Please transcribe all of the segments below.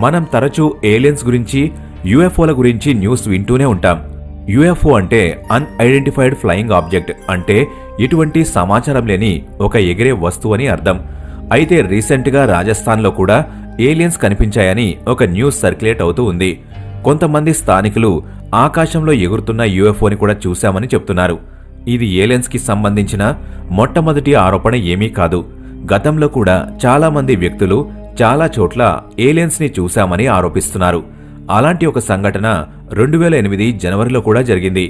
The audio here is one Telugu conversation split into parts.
మనం తరచూ ఏలియన్స్ గురించి, యూఎఫ్ఓల గురించి న్యూస్ వింటూనే ఉంటాం. యూఎఫ్ఓ అంటే అన్ఐడెంటిఫైడ్ ఫ్లయింగ్ ఆబ్జెక్ట్, అంటే ఎటువంటి సమాచారం లేని ఒక ఎగిరే వస్తువు అని అర్థం. అయితే రీసెంట్గా రాజస్థాన్లో కూడా ఏలియన్స్ కనిపించాయని ఒక న్యూస్ సర్క్యులేట్ అవుతూ ఉంది. కొంతమంది స్థానికులు ఆకాశంలో ఎగురుతున్న యూఎఫ్ఓని కూడా చూశామని చెప్తున్నారు. ఇది ఏలియన్స్కి సంబంధించిన మొట్టమొదటి ఆరోపణ ఏమీ కాదు. గతంలో కూడా చాలా మంది వ్యక్తులు చాలా చోట్ల ఏలియన్స్ని చూశామని ఆరోపిస్తున్నారు. అలాంటి ఒక సంఘటన 2008 జనవరిలో కూడా జరిగింది.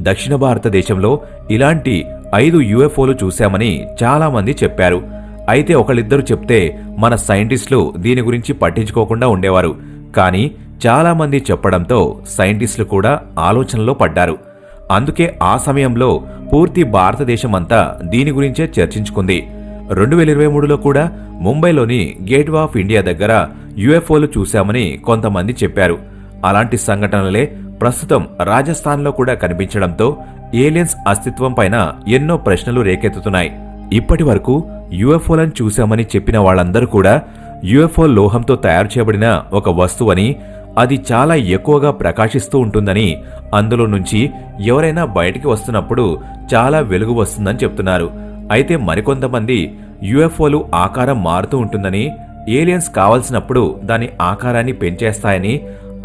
దక్షిణ భారతదేశంలో ఇలాంటి 5 యూఎఫ్ఓలు చూశామని చాలా మంది చెప్పారు. అయితే ఒకళ్ళిద్దరు చెప్తే మన సైంటిస్టులు దీని గురించి పట్టించుకోకుండా ఉండేవారు. కానీ చాలా మంది చెప్పడంతో సైంటిస్టులు కూడా ఆలోచనలో పడ్డారు. అందుకే ఆ సమయంలో పూర్తి భారతదేశమంతా దీని గురించే చర్చించుకుంది. 2023లో కూడా ముంబైలోని గేట్వే ఆఫ్ ఇండియా దగ్గర యూఎఫ్ఓలు చూశామని కొంతమంది చెప్పారు. అలాంటి సంఘటనలే ప్రస్తుతం రాజస్థాన్లో కూడా కనిపించడంతో ఏలియన్స్ అస్తిత్వం పైన ఎన్నో ప్రశ్నలు రేకెత్తుతున్నాయి. ఇప్పటి వరకు యూఎఫ్ఓలను చూశామని చెప్పిన వాళ్ళందరూ కూడా యూఎఫ్ఓ లోహంతో తయారు చేయబడిన ఒక వస్తువని, అది చాలా ఎక్కువగా ప్రకాశిస్తూ ఉంటుందని, అందులో నుంచి ఎవరైనా బయటికి వస్తున్నప్పుడు చాలా వెలుగు వస్తుందని చెప్తున్నారు. అయితే మరికొంతమంది యూఎఫ్ఓలు ఆకారం మారుతూ ఉంటుందని, ఏలియన్స్ కావలసినప్పుడు దాని ఆకారాన్ని పెంచేస్తాయని,